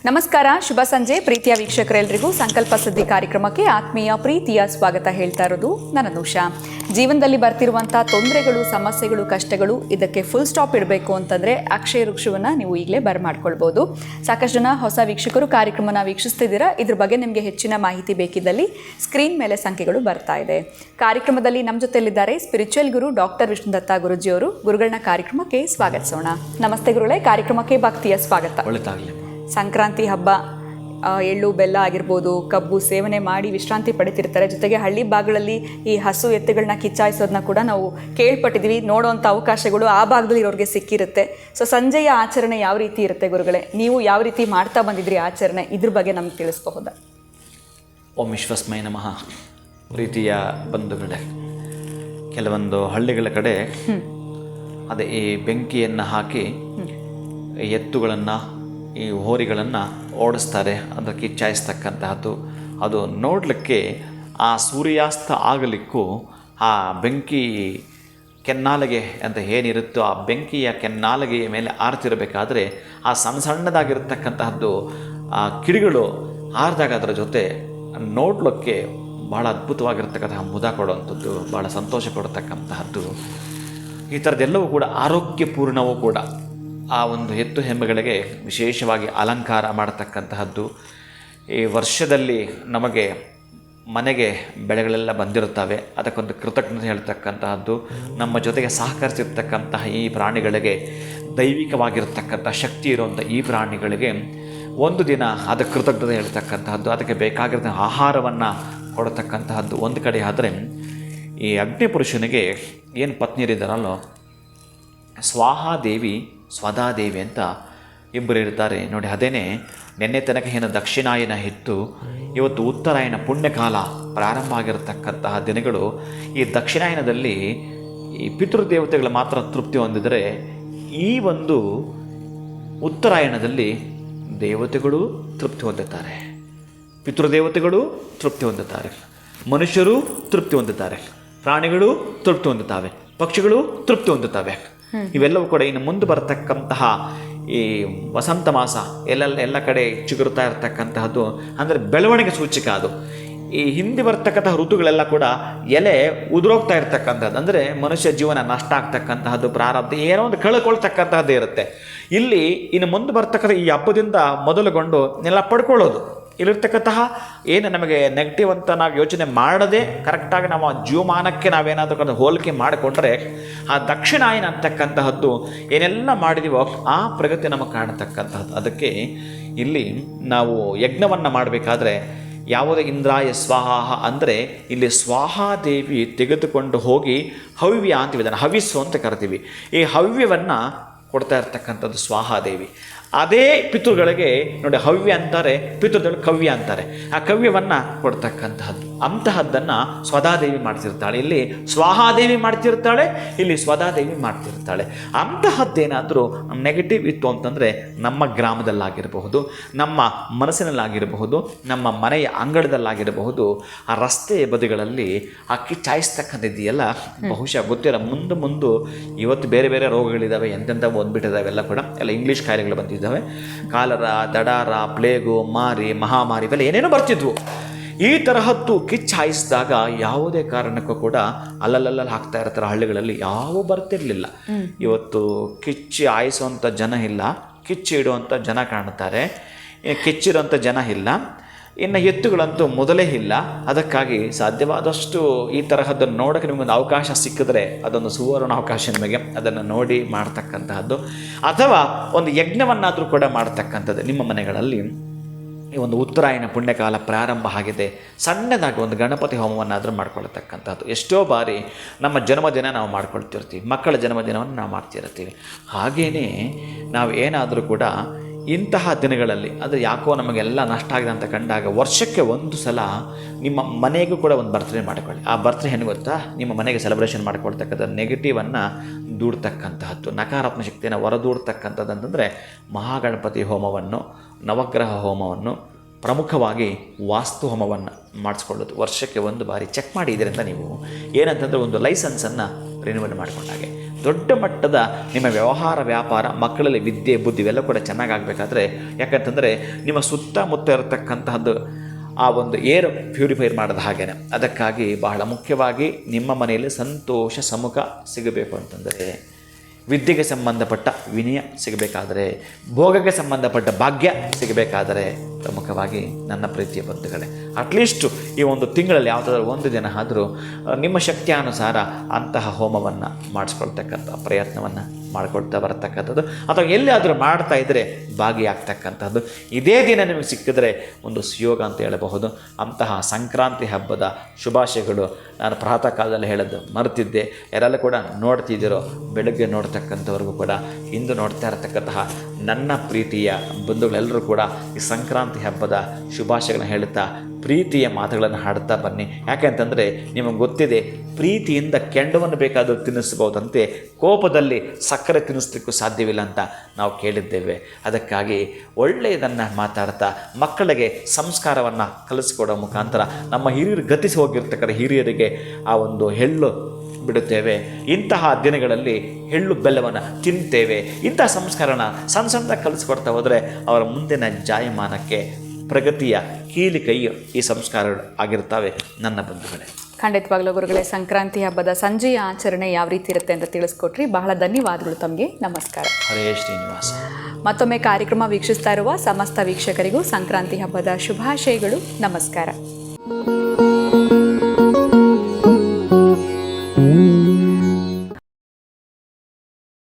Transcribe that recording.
ನಮಸ್ಕಾರ, ಶುಭ ಸಂಜೆ ಪ್ರೀತಿಯ ವೀಕ್ಷಕರೆಲ್ಲರಿಗೂ ಸಂಕಲ್ಪ ಸುದ್ದಿ ಕಾರ್ಯಕ್ರಮಕ್ಕೆ ಆತ್ಮೀಯ ಪ್ರೀತಿಯ ಸ್ವಾಗತ ಹೇಳ್ತಾ ಇರೋದು ನಾನು ಅನುಷಾ. ಜೀವನದಲ್ಲಿ ಬರ್ತಿರುವಂಥ ತೊಂದರೆಗಳು, ಸಮಸ್ಯೆಗಳು, ಕಷ್ಟಗಳು ಇದಕ್ಕೆ ಫುಲ್ ಸ್ಟಾಪ್ ಇಡಬೇಕು ಅಂತಂದರೆ ಅಕ್ಷಯ ವೃಕ್ಷವನ್ನು ನೀವು ಈಗಲೇ ಬರ್ಮಾಡ್ಕೊಳ್ಬೋದು. ಸಾಕಷ್ಟು ಜನ ಹೊಸ ವೀಕ್ಷಕರು ಕಾರ್ಯಕ್ರಮನ ವೀಕ್ಷಿಸ್ತಿದ್ದೀರಾ. ಇದ್ರ ಬಗ್ಗೆ ನಿಮಗೆ ಹೆಚ್ಚಿನ ಮಾಹಿತಿ ಬೇಕಿದ್ದಲ್ಲಿ ಸ್ಕ್ರೀನ್ ಮೇಲೆ ಸಂಖ್ಯೆಗಳು ಬರ್ತಾ ಇದೆ. ಕಾರ್ಯಕ್ರಮದಲ್ಲಿ ನಮ್ಮ ಜೊತೆಯಲ್ಲಿದ್ದಾರೆ ಸ್ಪಿರಿಚುವಲ್ ಗುರು ಡಾಕ್ಟರ್ ವಿಷ್ಣುದತ್ತ ಗುರುಜಿಯವರು. ಗುರುಗಳನ್ನ ಕಾರ್ಯಕ್ರಮಕ್ಕೆ ಸ್ವಾಗತಿಸೋಣ. ನಮಸ್ತೆ ಗುರುಗಳೇ, ಕಾರ್ಯಕ್ರಮಕ್ಕೆ ಭಕ್ತಿಯ ಸ್ವಾಗತ. ಸಂಕ್ರಾಂತಿ ಹಬ್ಬ, ಎಳ್ಳು ಬೆಲ್ಲ ಆಗಿರ್ಬೋದು, ಕಬ್ಬು ಸೇವನೆ ಮಾಡಿ ವಿಶ್ರಾಂತಿ ಪಡಿತಿರ್ತಾರೆ. ಜೊತೆಗೆ ಹಳ್ಳಿ ಭಾಗಗಳಲ್ಲಿ ಈ ಹಸು ಎತ್ತುಗಳನ್ನ ಕಿಚ್ಚಾಯಿಸೋದನ್ನ ಕೂಡ ನಾವು ಕೇಳ್ಪಟ್ಟಿದ್ದೀವಿ. ನೋಡೋವಂಥ ಅವಕಾಶಗಳು ಆ ಭಾಗದಲ್ಲಿ ಇರೋರಿಗೆ ಸಿಕ್ಕಿರುತ್ತೆ. ಸೊ ಸಂಜೆಯ ಆಚರಣೆ ಯಾವ ರೀತಿ ಇರುತ್ತೆ ಗುರುಗಳೇ? ನೀವು ಯಾವ ರೀತಿ ಮಾಡ್ತಾ ಬಂದಿದ್ರಿ ಆಚರಣೆ, ಇದ್ರ ಬಗ್ಗೆ ನಮ್ಗೆ ತಿಳಿಸ್ಬಹುದಾ? ಓಂ ವಿಶ್ವಸ್ಮೈ ನಮಃ. ಪ್ರೀತಿಯ ಬಂಧುಗಳೇ, ಕೆಲವೊಂದು ಹಳ್ಳಿಗಳ ಕಡೆ ಅದೇ ಈ ಬೆಂಕಿಯನ್ನು ಹಾಕಿ ಎತ್ತುಗಳನ್ನು, ಈ ಹೋರಿಗಳನ್ನು ಓಡಿಸ್ತಾರೆ, ಅದಕ್ಕೆ ಕಿಚ್ಚಾಯಿಸ್ತಕ್ಕಂತಹದ್ದು. ಅದು ನೋಡಲಿಕ್ಕೆ ಆ ಸೂರ್ಯಾಸ್ತ ಆಗಲಿಕ್ಕೂ ಆ ಬೆಂಕಿ ಕೆನ್ನಾಲಿಗೆ ಅಂತ ಏನಿರುತ್ತೋ ಆ ಬೆಂಕಿಯ ಕೆನ್ನಾಲಿಗೆಯ ಮೇಲೆ ಆರ್ತಿರಬೇಕಾದ್ರೆ ಆ ಸಣ್ಣದಾಗಿರ್ತಕ್ಕಂತಹದ್ದು ಆ ಕಿಡಿಗಳು ಆರಿದಾಗ ಅದರ ಜೊತೆ ನೋಡಲಿಕ್ಕೆ ಭಾಳ ಅದ್ಭುತವಾಗಿರ್ತಕ್ಕಂತಹ ಮುದ ಕೊಡುವಂಥದ್ದು, ಭಾಳ ಸಂತೋಷ ಕೊಡತಕ್ಕಂತಹದ್ದು. ಈ ಥರದ್ದೆಲ್ಲವೂ ಕೂಡ ಆರೋಗ್ಯಪೂರ್ಣವೂ ಕೂಡ. ಆ ಒಂದು ಎತ್ತು ಹೆಮ್ಮೆಗಳಿಗೆ ವಿಶೇಷವಾಗಿ ಅಲಂಕಾರ ಮಾಡತಕ್ಕಂತಹದ್ದು. ಈ ವರ್ಷದಲ್ಲಿ ನಮಗೆ ಮನೆಗೆ ಬೆಳೆಗಳೆಲ್ಲ ಬಂದಿರುತ್ತವೆ, ಅದಕ್ಕೊಂದು ಕೃತಜ್ಞತೆ ಹೇಳ್ತಕ್ಕಂತಹದ್ದು. ನಮ್ಮ ಜೊತೆಗೆ ಸಹಕರಿಸಿರ್ತಕ್ಕಂತಹ ಈ ಪ್ರಾಣಿಗಳಿಗೆ, ದೈವಿಕವಾಗಿರ್ತಕ್ಕಂಥ ಶಕ್ತಿ ಇರುವಂಥ ಈ ಪ್ರಾಣಿಗಳಿಗೆ ಒಂದು ದಿನ ಅದಕ್ಕೆ ಕೃತಜ್ಞತೆ ಹೇಳ್ತಕ್ಕಂತಹದ್ದು, ಅದಕ್ಕೆ ಬೇಕಾಗಿರೋ ಆಹಾರವನ್ನು ಕೊಡತಕ್ಕಂತಹದ್ದು ಒಂದು ಕಡೆ. ಆದರೆ ಈ ಅಗ್ನಿಪುರುಷನಿಗೆ ಏನು ಪತ್ನಿಯರಿದ್ದಾರಲ್ಲೋ, ಸ್ವಾಹಾದೇವಿ ಸ್ವಧಾದೇವಿ ಅಂತ ಇಬ್ಬರು ಇರ್ತಾರೆ ನೋಡಿ. ಅದೇನೇ ನಿನ್ನೆ ತನಕ ಏನು ದಕ್ಷಿಣಾಯನ ಇತ್ತು, ಇವತ್ತು ಉತ್ತರಾಯಣ ಪುಣ್ಯಕಾಲ ಪ್ರಾರಂಭ ಆಗಿರತಕ್ಕಂತಹ ದಿನಗಳು. ಈ ದಕ್ಷಿಣಾಯನದಲ್ಲಿ ಈ ಪಿತೃದೇವತೆಗಳು ಮಾತ್ರ ತೃಪ್ತಿ ಹೊಂದಿದರೆ, ಈ ಒಂದು ಉತ್ತರಾಯಣದಲ್ಲಿ ದೇವತೆಗಳು ತೃಪ್ತಿ ಹೊಂದುತ್ತಾರೆ, ಪಿತೃದೇವತೆಗಳು ತೃಪ್ತಿ ಹೊಂದುತ್ತಾರೆ, ಮನುಷ್ಯರು ತೃಪ್ತಿ ಹೊಂದುತ್ತಾರೆ, ಪ್ರಾಣಿಗಳು ತೃಪ್ತಿ ಹೊಂದುತ್ತವೆ, ಪಕ್ಷಿಗಳು ತೃಪ್ತಿ ಹೊಂದುತ್ತವೆ. ಇವೆಲ್ಲವೂ ಕೂಡ ಇನ್ನು ಮುಂದೆ ಬರತಕ್ಕಂತಹ ಈ ವಸಂತ ಮಾಸ ಎಲ್ಲ ಕಡೆ ಚಿಗುರುತ್ತಾ ಇರತಕ್ಕಂತಹದ್ದು, ಅಂದರೆ ಬೆಳವಣಿಗೆ ಸೂಚಕ ಅದು. ಈ ಹಿಂದೆ ಬರ್ತಕ್ಕಂತಹ ಋತುಗಳೆಲ್ಲ ಕೂಡ ಎಲೆ ಉದುರೋಗ್ತಾ ಇರ್ತಕ್ಕಂಥದ್ದು, ಅಂದರೆ ಮನುಷ್ಯ ಜೀವನ ನಷ್ಟ ಆಗ್ತಕ್ಕಂತಹದ್ದು, ಪ್ರಾರಬ್ಧ ಏನೋ ಒಂದು ಕಳ್ಕೊಳ್ತಕ್ಕಂತಹದ್ದೇ ಇರುತ್ತೆ. ಇಲ್ಲಿ ಇನ್ನು ಮುಂದೆ ಬರ್ತಕ್ಕಂಥ ಈ ಹಬ್ಬದಿಂದ ಮೊದಲುಗೊಂಡು ಎಲ್ಲ ಪಡ್ಕೊಳ್ಳೋದು. ಇಲ್ಲಿರ್ತಕ್ಕಂತಹ ಏನು ನಮಗೆ ನೆಗೆಟಿವ್ ಅಂತ ನಾವು ಯೋಚನೆ ಮಾಡದೆ ಕರೆಕ್ಟಾಗಿ ನಮ್ಮ ಜೀವಮಾನಕ್ಕೆ ನಾವೇನಾದರೂ ಹೋಲಿಕೆ ಮಾಡಿಕೊಂಡ್ರೆ ಆ ದಕ್ಷಿಣಾಯನ ಅಂತಕ್ಕಂತಹದ್ದು ಏನೆಲ್ಲ ಮಾಡಿದೀವೋ ಆ ಪ್ರಗತಿ ನಮಗೆ ಕಾಣತಕ್ಕಂತಹದ್ದು. ಅದಕ್ಕೆ ಇಲ್ಲಿ ನಾವು ಯಜ್ಞವನ್ನು ಮಾಡಬೇಕಾದ್ರೆ ಯಾವುದೇ ಇಂದ್ರಾಯ ಸ್ವಾಹ ಅಂದರೆ ಇಲ್ಲಿ ಸ್ವಾಹಾದೇವಿ ತೆಗೆದುಕೊಂಡು ಹೋಗಿ ಹವ್ಯ ಅಂತೀವಿ, ಅದನ್ನು ಹವಿಸ್ಸು ಅಂತ ಕರಿತೀವಿ. ಈ ಹವ್ಯವನ್ನು ಕೊಡ್ತಾ ಇರ್ತಕ್ಕಂಥದ್ದು ಸ್ವಾಹಾದೇವಿ. ಅದೇ ಪಿತೃಗಳಿಗೆ ನೋಡಿ ಹವ್ಯ ಅಂತಾರೆ, ಪಿತೃಗಳು ಕವ್ಯ ಅಂತಾರೆ. ಆ ಕವ್ಯವನ್ನು ಕೊಡ್ತಕ್ಕಂತಹದ್ದು, ಅಂತಹದ್ದನ್ನು ಸ್ವಧಾದೇವಿ ಮಾಡ್ತಿರ್ತಾಳೆ. ಇಲ್ಲಿ ಸ್ವಾಹಾದೇವಿ ಮಾಡ್ತಿರ್ತಾಳೆ, ಇಲ್ಲಿ ಸ್ವಧಾದೇವಿ ಮಾಡ್ತಿರ್ತಾಳೆ. ಅಂತಹದ್ದೇನಾದರೂ ನೆಗೆಟಿವ್ ಇತ್ತು ಅಂತಂದರೆ ನಮ್ಮ ಗ್ರಾಮದಲ್ಲಾಗಿರಬಹುದು, ನಮ್ಮ ಮನಸ್ಸಿನಲ್ಲಾಗಿರಬಹುದು, ನಮ್ಮ ಮನೆಯ ಅಂಗಳದಲ್ಲಾಗಿರಬಹುದು, ಆ ರಸ್ತೆಯ ಬದಿಗಳಲ್ಲಿ ಆ ಕಿಚ್ಚಾಯಿಸ್ತಕ್ಕಂಥದ್ದೆಲ್ಲ ಬಹುಶಃ ಗೊತ್ತಿಲ್ಲ. ಮುಂದೆ ಇವತ್ತು ಬೇರೆ ಬೇರೆ ರೋಗಗಳಿದ್ದಾವೆ, ಎಂತೆಂಥ ಬಂದ್ಬಿಟ್ಟಿದ್ದಾವೆ ಎಲ್ಲ ಕೂಡ. ಎಲ್ಲ ಇಂಗ್ಲೀಷ್ ಕಾಯಿಲೆಗಳು ಬಂದಿದ್ದಾವೆ. ಕಾಲರ, ದಡಾರ, ಪ್ಲೇಗು, ಮಾರಿ, ಮಹಾಮಾರಿ ಇವೆಲ್ಲ ಏನೇನೋ ಬರ್ತಿದ್ವು. ಈ ತರಹದ್ದು ಕಿಚ್ಚಾಯಿಸಿದಾಗ ಯಾವುದೇ ಕಾರಣಕ್ಕೂ ಕೂಡ ಅಲ್ಲಲ್ಲಿ ಹಾಕ್ತಾ ಇರ್ತಾರೆ. ಹಳ್ಳಿಗಳಲ್ಲಿ ಯಾವ ಬರ್ತಿರಲಿಲ್ಲ. ಇವತ್ತು ಕಿಚ್ಚಿ ಆಯಿಸುವಂಥ ಜನ ಇಲ್ಲ, ಕಿಚ್ಚಿ ಇಡುವಂಥ ಜನ ಕಾಣುತ್ತಾರೆ, ಕಿಚ್ಚಿಡುವಂಥ ಜನ ಇಲ್ಲ. ಇನ್ನು ಎತ್ತುಗಳಂತೂ ಮೊದಲೇ ಇಲ್ಲ. ಅದಕ್ಕಾಗಿ ಸಾಧ್ಯವಾದಷ್ಟು ಈ ತರಹದ್ದನ್ನು ನೋಡೋಕ್ಕೆ ನಿಮಗೊಂದು ಅವಕಾಶ ಸಿಕ್ಕಿದ್ರೆ ಅದೊಂದು ಸುವರ್ಣ ಅವಕಾಶ ನಿಮಗೆ, ಅದನ್ನು ನೋಡಿ ಮಾಡ್ತಕ್ಕಂತಹದ್ದು. ಅಥವಾ ಒಂದು ಯಜ್ಞವನ್ನಾದರೂ ಕೂಡ ಮಾಡ್ತಕ್ಕಂಥದ್ದು ನಿಮ್ಮ ಮನೆಗಳಲ್ಲಿ. ಈ ಒಂದು ಉತ್ತರಾಯಣ ಪುಣ್ಯಕಾಲ ಪ್ರಾರಂಭ ಆಗಿದೆ, ಸಣ್ಣದಾಗಿ ಒಂದು ಗಣಪತಿ ಹೋಮವನ್ನಾದರೂ ಮಾಡ್ಕೊಳ್ತಕ್ಕಂಥದ್ದು. ಎಷ್ಟೋ ಬಾರಿ ನಮ್ಮ ಜನ್ಮದಿನ ನಾವು ಮಾಡ್ಕೊಳ್ತಿರ್ತೀವಿ, ಮಕ್ಕಳ ಜನ್ಮದಿನವನ್ನು ನಾವು ಮಾಡ್ತಿರ್ತೀವಿ. ಹಾಗೆಯೇ ನಾವು ಏನಾದರೂ ಕೂಡ ಇಂತಹ ದಿನಗಳಲ್ಲಿ ಅಂದರೆ ಯಾಕೋ ನಮಗೆಲ್ಲ ನಷ್ಟ ಆಗಿದೆ ಅಂತ ಕಂಡಾಗ ವರ್ಷಕ್ಕೆ ಒಂದು ಸಲ ನಿಮ್ಮ ಮನೆಗೂ ಕೂಡ ಒಂದು ಬರ್ತ್ಡೇ ಮಾಡಿಕೊಳ್ಳಿ. ಆ ಬರ್ತ್ಡೇ ಏನು ಗೊತ್ತಾ, ನಿಮ್ಮ ಮನೆಗೆ ಸೆಲೆಬ್ರೇಷನ್ ಮಾಡ್ಕೊಳ್ತಕ್ಕಂಥ ನೆಗೆಟಿವನ್ನು ದೂಡ್ತಕ್ಕಂತಹದ್ದು, ನಕಾರಾತ್ಮಕ ಶಕ್ತಿಯನ್ನು ಹೊರದೂಡ್ತಕ್ಕಂಥದ್ದು ಅಂತಂದರೆ ಮಹಾಗಣಪತಿ ಹೋಮವನ್ನು, ನವಗ್ರಹ ಹೋಮವನ್ನು, ಪ್ರಮುಖವಾಗಿ ವಾಸ್ತು ಹೋಮವನ್ನು ಮಾಡಿಸ್ಕೊಳ್ಳೋದು. ವರ್ಷಕ್ಕೆ ಒಂದು ಬಾರಿ ಚೆಕ್ ಮಾಡಿ. ಇದರಿಂದ ನೀವು ಏನಂತಂದರೆ ಒಂದು ಲೈಸೆನ್ಸನ್ನು ರಿನ್ಯೂವಲ್ ಮಾಡಿಕೊಂಡಾಗೆ. ದೊಡ್ಡ ಮಟ್ಟದ ನಿಮ್ಮ ವ್ಯವಹಾರ ವ್ಯಾಪಾರ ಮಕ್ಕಳಲ್ಲಿ ವಿದ್ಯೆ ಬುದ್ಧಿ ಇವೆಲ್ಲ ಕೂಡ ಚೆನ್ನಾಗಾಗಬೇಕಾದ್ರೆ, ಯಾಕಂತಂದರೆ ನಿಮ್ಮ ಸುತ್ತಮುತ್ತ ಇರತಕ್ಕಂತಹದ್ದು ಆ ಒಂದು ಏರ್ ಪ್ಯೂರಿಫೈರ್ ಮಾಡಿದ ಹಾಗೇನೆ. ಅದಕ್ಕಾಗಿ ಬಹಳ ಮುಖ್ಯವಾಗಿ ನಿಮ್ಮ ಮನೆಯಲ್ಲಿ ಸಂತೋಷ ಸಮ್ಮುಖ ಸಿಗಬೇಕು ಅಂತಂದರೆ, ವಿದ್ಯೆಗೆ ಸಂಬಂಧಪಟ್ಟ ವಿನಯ ಸಿಗಬೇಕಾದರೆ, ಭೋಗಕ್ಕೆ ಸಂಬಂಧಪಟ್ಟ ಭಾಗ್ಯ ಸಿಗಬೇಕಾದರೆ, ಪ್ರಮುಖವಾಗಿ ನನ್ನ ಪ್ರೀತಿಯ ಬಂಧುಗಳೇ, ಅಟ್ಲೀಸ್ಟು ಈ ಒಂದು ತಿಂಗಳಲ್ಲಿ ಯಾವುದಾದ್ರೂ ಒಂದು ದಿನ ಆದರೂ ನಿಮ್ಮ ಶಕ್ತಿಯಾನುಸಾರ ಅಂತಹ ಹೋಮವನ್ನು ಮಾಡಿಸ್ಕೊಳ್ತಕ್ಕಂಥ ಪ್ರಯತ್ನವನ್ನು ಮಾಡಿಕೊಳ್ತಾ ಬರತಕ್ಕಂಥದ್ದು, ಅಥವಾ ಎಲ್ಲಿಯಾದರೂ ಮಾಡ್ತಾ ಇದ್ದರೆ ಭಾಗಿಯಾಗ್ತಕ್ಕಂಥದ್ದು. ಇದೇ ದಿನ ನಿಮಗೆ ಸಿಕ್ಕಿದ್ರೆ ಒಂದು ಸುಯೋಗ ಅಂತ ಹೇಳಬಹುದು. ಅಂತಹ ಸಂಕ್ರಾಂತಿ ಹಬ್ಬದ ಶುಭಾಶಯಗಳು. ನಾನು ಪ್ರಾತಃ ಕಾಲದಲ್ಲಿ ಹೇಳೋದು ಮರೆತಿದ್ದೆ, ಯಾರೆಲ್ಲ ಕೂಡ ನೋಡ್ತಿದ್ದೀರೋ ಬೆಳಗ್ಗೆ ನೋಡ್ತಕ್ಕಂಥವ್ರಿಗೂ ಕೂಡ ಇಂದು ನೋಡ್ತಾ ಇರತಕ್ಕಂತಹ ನನ್ನ ಪ್ರೀತಿಯ ಬಂಧುಗಳೆಲ್ಲರೂ ಕೂಡ ಈ ಸಂಕ್ರಾಂತಿ ಹಬ್ಬದ ಶುಭಾಶಯಗಳನ್ನ ಹೇಳುತ್ತಾ ಪ್ರೀತಿಯ ಮಾತುಗಳನ್ನು ಹಾಡುತ್ತಾ ಬನ್ನಿ. ಯಾಕೆಂತಂದರೆ ನಿಮಗೆ ಗೊತ್ತಿದೆ, ಪ್ರೀತಿಯಿಂದ ಕೆಂಡವನ್ನು ಬೇಕಾದರೂ ತಿನ್ನಿಸ್ಬೋದಂತೆ ಕೋಪದಲ್ಲಿ ಸಕ್ಕರೆ ತಿನ್ನಿಸ್ಲಿಕ್ಕೂ ಸಾಧ್ಯವಿಲ್ಲ ಅಂತ ನಾವು ಕೇಳಿದ್ದೇವೆ. ಅದಕ್ಕಾಗಿ ಒಳ್ಳೆಯದನ್ನು ಮಾತಾಡ್ತಾ ಮಕ್ಕಳಿಗೆ ಸಂಸ್ಕಾರವನ್ನು ಕಲಿಸಿಕೊಡೋ ಮುಖಾಂತರ ನಮ್ಮ ಹಿರಿಯರು ಗತಿಸಿ ಹೋಗಿರ್ತಕ್ಕಂಥ ಹಿರಿಯರಿಗೆ ಆ ಒಂದು ಎಳ್ಳು ಬಿಡುತ್ತೇವೆ. ಇಂತಹ ದಿನಗಳಲ್ಲಿ ಎಳ್ಳು ಬೆಲ್ಲವನ್ನು ತಿಂತೇವೆ. ಇಂತಹ ಸಂಸ್ಕಾರನ ಸಣ್ಣ ಸಣ್ಣದಾಗಿ ಕಲಿಸ್ಕೊಡ್ತಾ ಹೋದರೆ ಅವರ ಮುಂದಿನ ಜಾಯಮಾನಕ್ಕೆ ಪ್ರಗತಿಯ ಕೀಲಿ ಕೈ ಈ ಸಂಸ್ಕಾರಗಳು ಆಗಿರ್ತವೆ ನನ್ನ ಬಂಧುಗಳೇ. ಖಂಡಿತವಾಗ್ಲೂ ಗುರುಗಳೇ, ಸಂಕ್ರಾಂತಿ ಹಬ್ಬದ ಸಂಜೆಯ ಆಚರಣೆ ಯಾವ ರೀತಿ ಇರುತ್ತೆ ಅಂತ ತಿಳಿಸ್ಕೊಟ್ರಿ. ಬಹಳ ಧನ್ಯವಾದಗಳು ತಮಗೆ. ನಮಸ್ಕಾರ. ಹರೇ ಶ್ರೀನಿವಾಸ. ಮತ್ತೊಮ್ಮೆ ಕಾರ್ಯಕ್ರಮ ವೀಕ್ಷಿಸ್ತಾ ಇರುವ ಸಮಸ್ತ ವೀಕ್ಷಕರಿಗೂ ಸಂಕ್ರಾಂತಿ ಹಬ್ಬದ ಶುಭಾಶಯಗಳು. ನಮಸ್ಕಾರ.